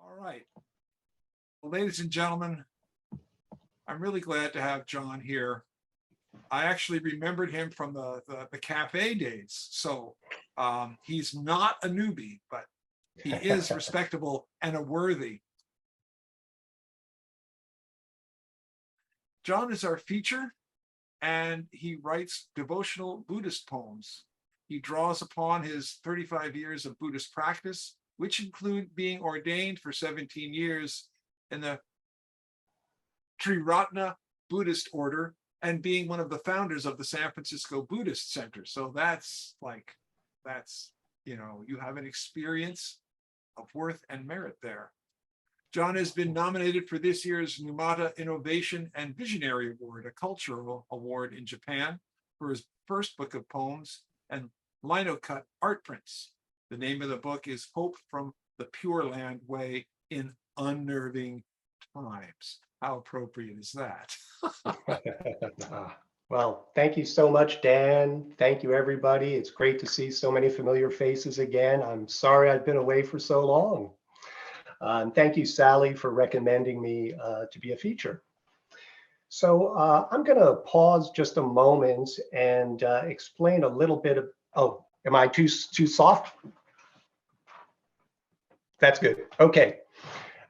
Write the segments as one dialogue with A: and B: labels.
A: All right. Well, ladies and gentlemen, I'm really glad to have John here. I actually remembered him from the cafe days. So he's not a newbie, but he is respectable and a worthy. John is our feature, and he writes devotional Buddhist poems. He draws upon his 35 years of Buddhist practice, which include being ordained for 17 years in the Triratna Buddhist order and being one of the founders of the San Francisco Buddhist Center. So that's, you have an experience of worth and merit there. John has been nominated for this year's Numata Innovation and Visionary Award, a cultural award in Japan, for his first book of poems and lino-cut art prints. The name of the book is Hope from the Pure Land Way in Unnerving Times. How appropriate is that?
B: Well, thank you so much, Dan. Thank you, everybody. It's great to see so many familiar faces again. I'm sorry I've been away for so long. And thank you, Sally, for recommending me to be a feature. So I'm going to pause just a moment and explain a little bit of, oh, am I too soft? That's good. Okay.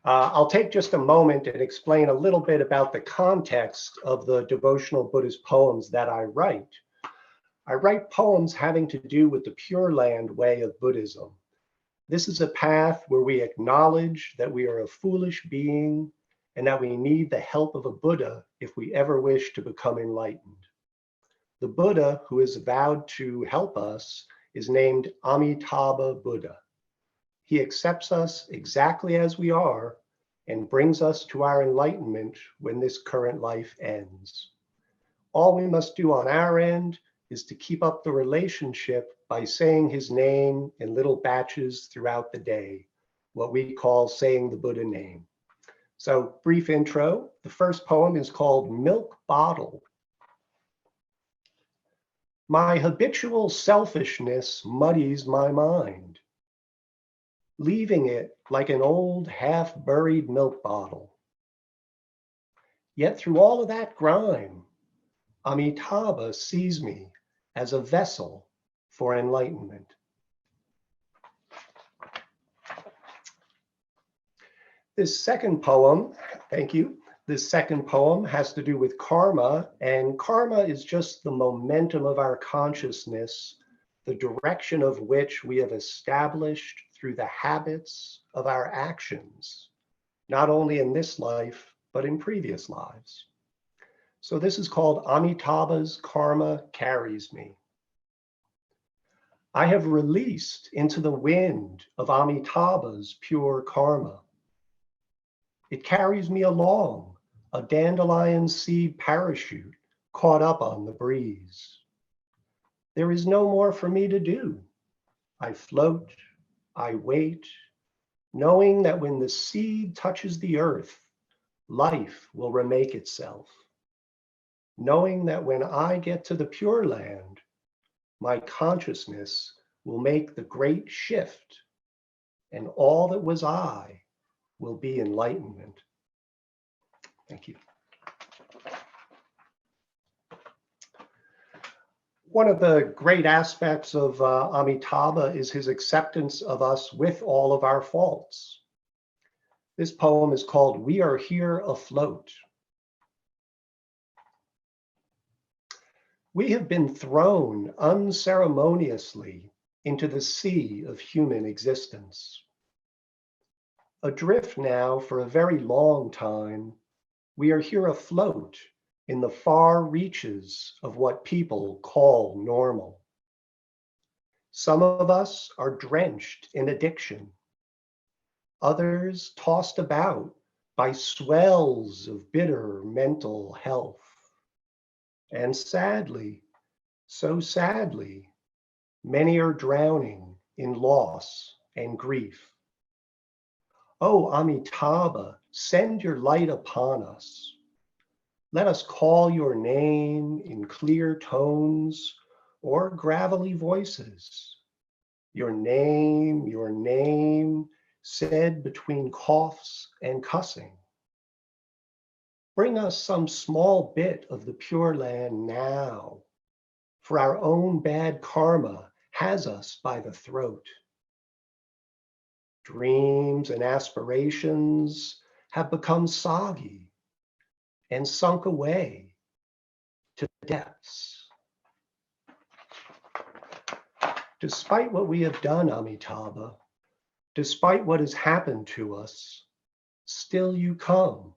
B: I'll take just a moment and explain a little bit about the context of the devotional Buddhist poems that I write. I write poems having to do with the Pure Land way of Buddhism. This is a path where we acknowledge that we are a foolish being and that we need the help of a Buddha if we ever wish to become enlightened. The Buddha who is vowed to help us is named Amitabha Buddha. He accepts us exactly as we are and brings us to our enlightenment when this current life ends. All we must do on our end is to keep up the relationship by saying his name in little batches throughout the day, what we call saying the Buddha name. So, brief intro. The first poem is called Milk Bottle. My habitual selfishness muddies my mind, leaving it like an old half-buried milk bottle. Yet through all of that grime, Amitabha sees me as a vessel for enlightenment. This second poem, thank you. This second poem has to do with karma, and karma is just the momentum of our consciousness, the direction of which we have established through the habits of our actions, not only in this life, but in previous lives. So this is called Amitabha's Karma Carries Me. I have released into the wind of Amitabha's pure karma. It carries me along, a dandelion seed parachute caught up on the breeze. There is no more for me to do. I float, I wait, knowing that when the seed touches the earth, life will remake itself. Knowing that when I get to the Pure Land, my consciousness will make the great shift, and all that was I will be enlightenment. Thank you. One of the great aspects of Amitabha is his acceptance of us with all of our faults. This poem is called We Are Here Afloat. We have been thrown unceremoniously into the sea of human existence. Adrift now for a very long time, we are here afloat in the far reaches of what people call normal. Some of us are drenched in addiction. Others tossed about by swells of bitter mental health. And sadly, so sadly, many are drowning in loss and grief. Oh, Amitabha, send your light upon us. Let us call your name in clear tones or gravelly voices. Your name, said between coughs and cussing. Bring us some small bit of the Pure Land now, for our own bad karma has us by the throat. Dreams and aspirations have become soggy and sunk away to the depths. Despite what we have done, Amitabha, despite what has happened to us, still you come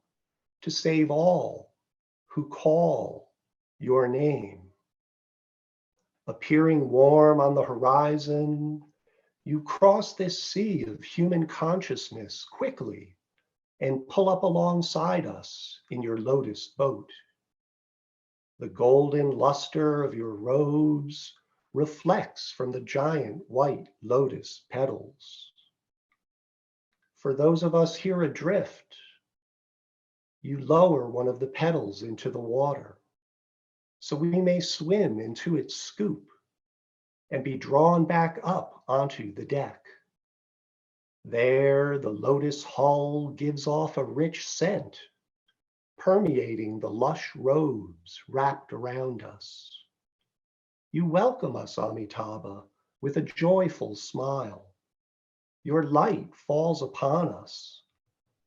B: to save all who call your name. Appearing warm on the horizon, you cross this sea of human consciousness quickly and pull up alongside us in your lotus boat. The golden luster of your robes reflects from the giant white lotus petals. For those of us here adrift, you lower one of the petals into the water so we may swim into its scoop and be drawn back up onto the deck. There, the lotus hull gives off a rich scent, permeating the lush robes wrapped around us. You welcome us, Amitabha, with a joyful smile. Your light falls upon us.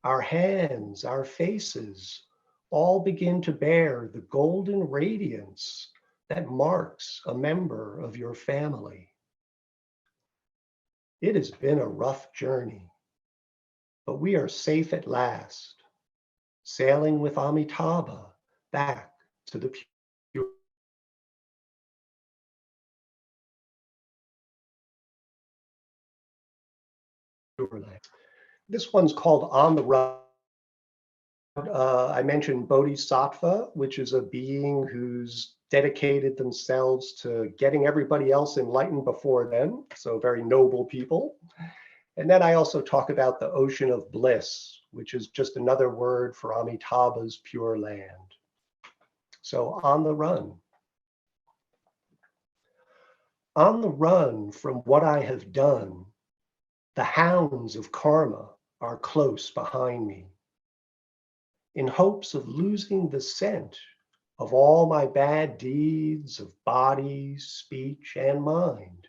B: Our hands, our faces, all begin to bear the golden radiance that marks a member of your family. It has been a rough journey, but we are safe at last, sailing with Amitabha back to the pure land. This one's called On the Run. I mentioned Bodhisattva, which is a being who's dedicated themselves to getting everybody else enlightened before them. So very noble people. And then I also talk about the ocean of bliss, which is just another word for Amitabha's pure land. So on the run. On the run from what I have done, the hounds of karma are close behind me. In hopes of losing the scent of all my bad deeds of body, speech, and mind,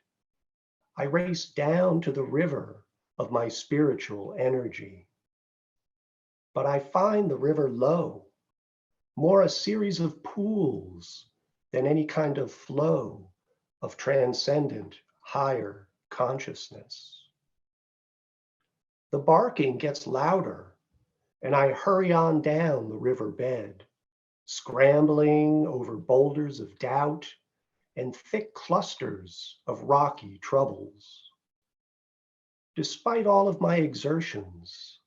B: I race down to the river of my spiritual energy. But I find the river low, more a series of pools than any kind of flow of transcendent higher consciousness. The barking gets louder, and I hurry on down the river bed, scrambling over boulders of doubt and thick clusters of rocky troubles. Despite all of my exertions,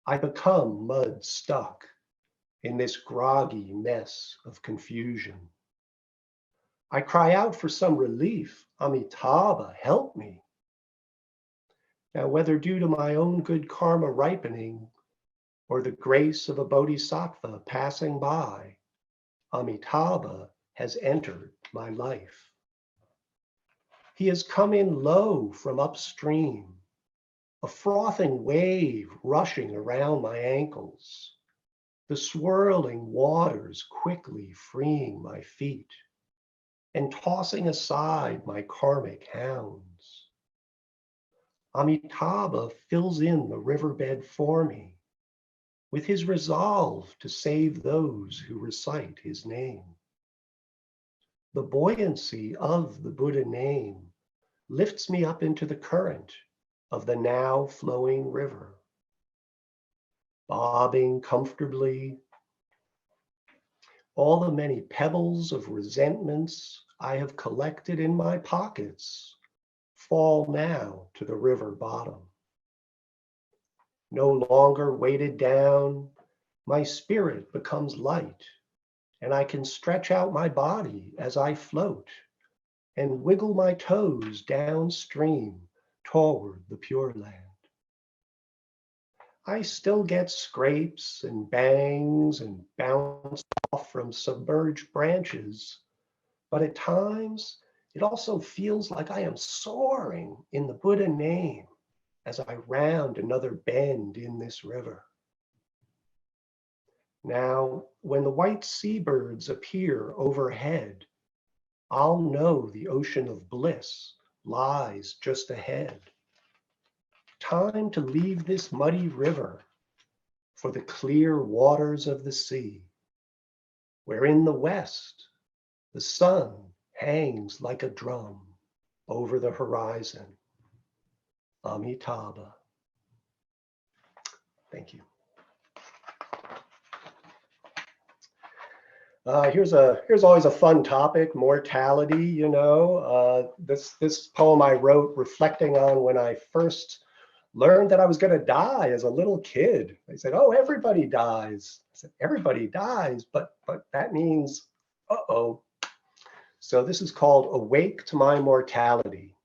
B: I become mud stuck in this groggy mess of confusion. I cry out for some relief. Amitabha, help me. Now, whether due to my own good karma ripening or the grace of a bodhisattva passing by, Amitabha has entered my life. He has come in low from upstream, a frothing wave rushing around my ankles, the swirling waters quickly freeing my feet and tossing aside my karmic hounds. Amitabha fills in the riverbed for me with his resolve to save those who recite his name. The buoyancy of the Buddha name lifts me up into the current of the now flowing river. Bobbing comfortably, all the many pebbles of resentments I have collected in my pockets fall now to the river bottom. No longer weighted down, my spirit becomes light, and I can stretch out my body as I float and wiggle my toes downstream toward the Pure Land. I still get scrapes and bangs and bounce off from submerged branches, but at times it also feels like I am soaring in the Buddha name, as I round another bend in this river. Now, when the white seabirds appear overhead, I'll know the ocean of bliss lies just ahead. Time to leave this muddy river for the clear waters of the sea, where in the west the sun hangs like a drum over the horizon. Amitabha. Thank you. Here's always a fun topic, mortality. This poem I wrote reflecting on when I first learned that I was going to die as a little kid. They said, "Oh, everybody dies." I said, "Everybody dies, but that means, uh-oh." So this is called "Awake to My Mortality."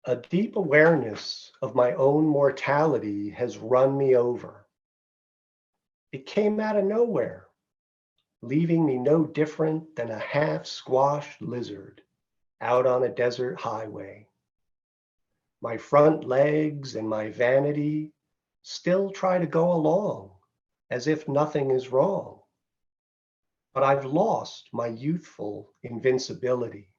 B: A deep awareness of my own mortality has run me over. It came out of nowhere, leaving me no different than a half-squashed lizard out on a desert highway. My front legs and my vanity still try to go along as if nothing is wrong. But I've lost my youthful invincibility.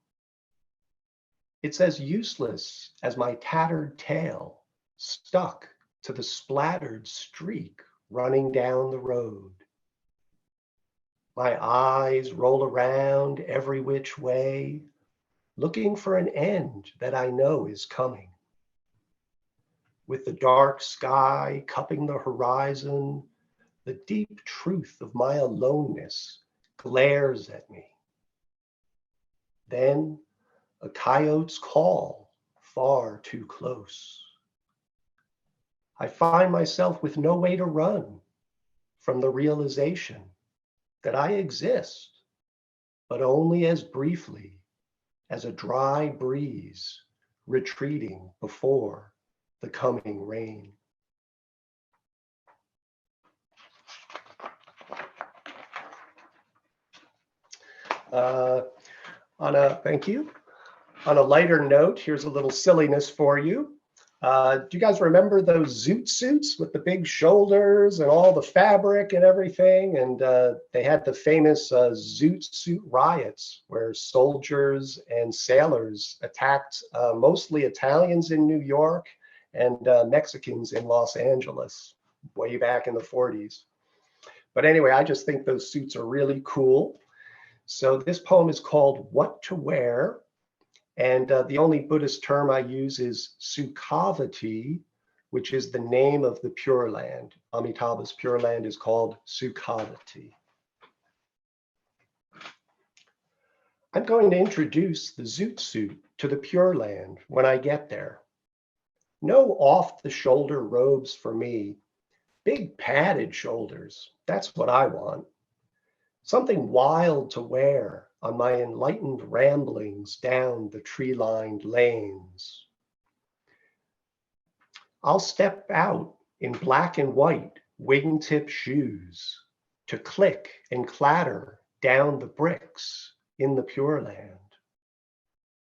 B: It's as useless as my tattered tail stuck to the splattered streak running down the road. My eyes roll around every which way, looking for an end that I know is coming. With the dark sky cupping the horizon, the deep truth of my aloneness glares at me. Then a coyote's call far too close. I find myself with no way to run from the realization that I exist, but only as briefly as a dry breeze retreating before the coming rain. Thank you. On a lighter note, here's a little silliness for you. Do you guys remember those zoot suits with the big shoulders and all the fabric and everything? And they had the famous zoot suit riots where soldiers and sailors attacked mostly Italians in New York and Mexicans in Los Angeles way back in the 40s. But anyway, I just think those suits are really cool. So this poem is called What to Wear. And the only Buddhist term I use is Sukhavati, which is the name of the Pure Land. Amitabha's Pure Land is called Sukhavati. I'm going to introduce the Zoot Suit to the Pure Land when I get there. No off-the-shoulder robes for me. Big padded shoulders, that's what I want. Something wild to wear on my enlightened ramblings down the tree-lined lanes. I'll step out in black and white wingtip shoes to click and clatter down the bricks in the Pure Land.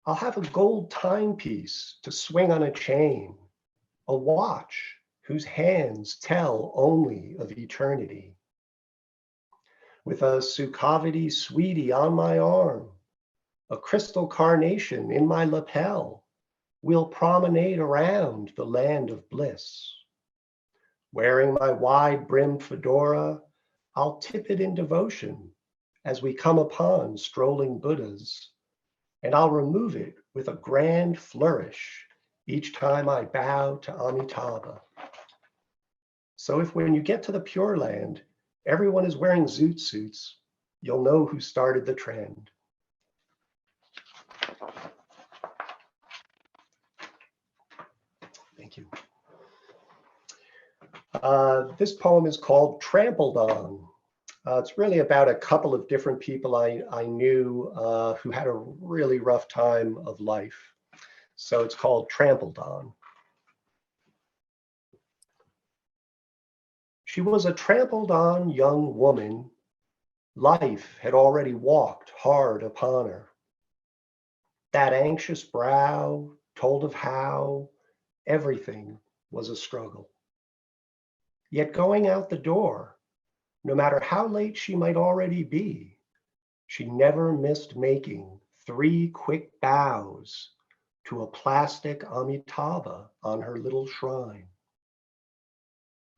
B: I'll have a gold timepiece to swing on a chain, a watch whose hands tell only of eternity. With a Sukhavati sweetie on my arm, a crystal carnation in my lapel, we'll promenade around the land of bliss. Wearing my wide-brimmed fedora, I'll tip it in devotion as we come upon strolling Buddhas, and I'll remove it with a grand flourish each time I bow to Amitabha. So if when you get to the Pure Land, everyone is wearing zoot suits, you'll know who started the trend. Thank you. This poem is called Trampled On. It's really about a couple of different people I knew who had a really rough time of life. So it's called Trampled On. She was a trampled on young woman. Life had already walked hard upon her. That anxious brow told of how everything was a struggle. Yet going out the door, no matter how late she might already be, she never missed making 3 quick bows to a plastic Amitabha on her little shrine.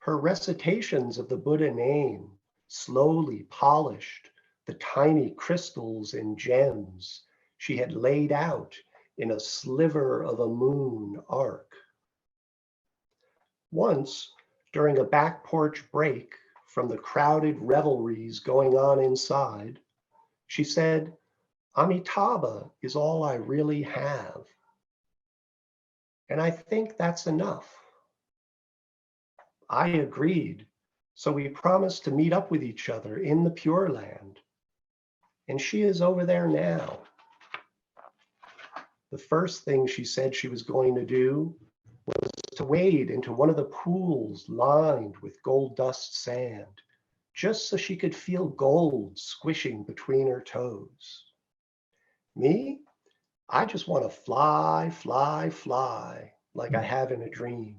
B: Her recitations of the Buddha name slowly polished the tiny crystals and gems she had laid out in a sliver of a moon arc. Once, during a back porch break from the crowded revelries going on inside, she said, "Amitabha is all I really have." And I think that's enough. I agreed, so we promised to meet up with each other in the Pure Land. And she is over there now. The first thing she said she was going to do was to wade into one of the pools lined with gold dust sand, just so she could feel gold squishing between her toes. Me, I just want to fly, fly, fly, like I have in a dream.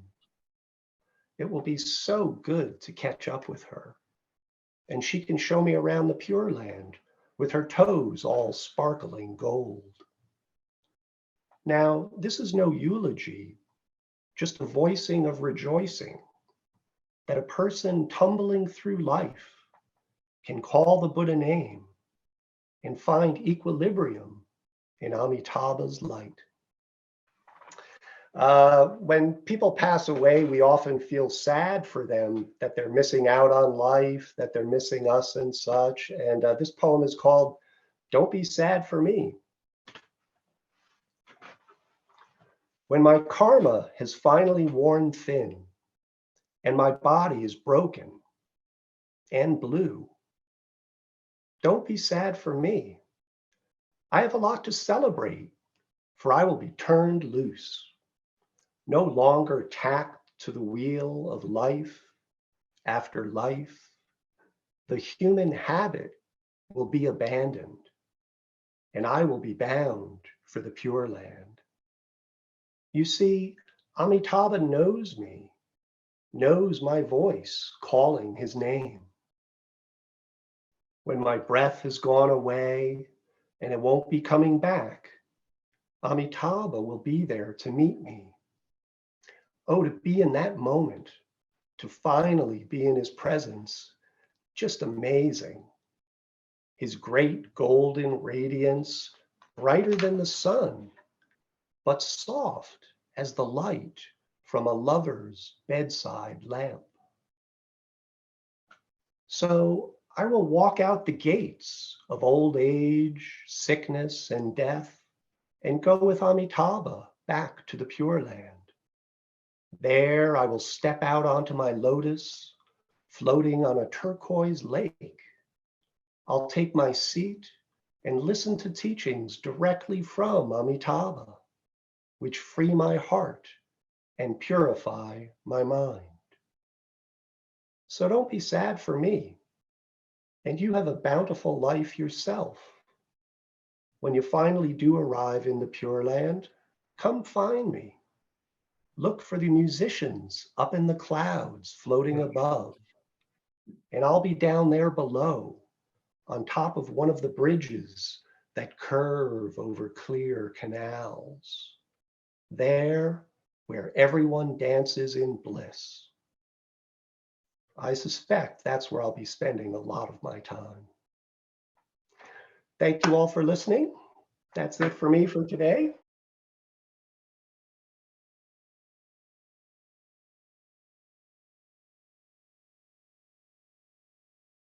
B: It will be so good to catch up with her, and she can show me around the Pure Land with her toes all sparkling gold. Now, this is no eulogy, just a voicing of rejoicing that a person tumbling through life can call the Buddha name and find equilibrium in Amitabha's light. When people pass away, we often feel sad for them, that they're missing out on life, that they're missing us and such. And this poem is called "Don't Be Sad for Me." When my karma has finally worn thin and my body is broken and blue, don't be sad for me. I have a lot to celebrate, for I will be turned loose, no longer tacked to the wheel of life after life. The human habit will be abandoned, and I will be bound for the Pure Land. You see, Amitabha knows me, knows my voice calling his name. When my breath has gone away and it won't be coming back, Amitabha will be there to meet me. Oh, to be in that moment, to finally be in his presence, just amazing. His great golden radiance, brighter than the sun, but soft as the light from a lover's bedside lamp. So I will walk out the gates of old age, sickness, and death, and go with Amitabha back to the Pure Land. There I will step out onto my lotus, floating on a turquoise lake. I'll take my seat and listen to teachings directly from Amitabha, which free my heart and purify my mind. So don't be sad for me, and you have a bountiful life yourself. When you finally do arrive in the Pure Land, come find me. Look for the musicians up in the clouds floating above, and I'll be down there below, on top of one of the bridges that curve over clear canals. There, where everyone dances in bliss. I suspect that's where I'll be spending a lot of my time. Thank you all for listening. That's it for me for today.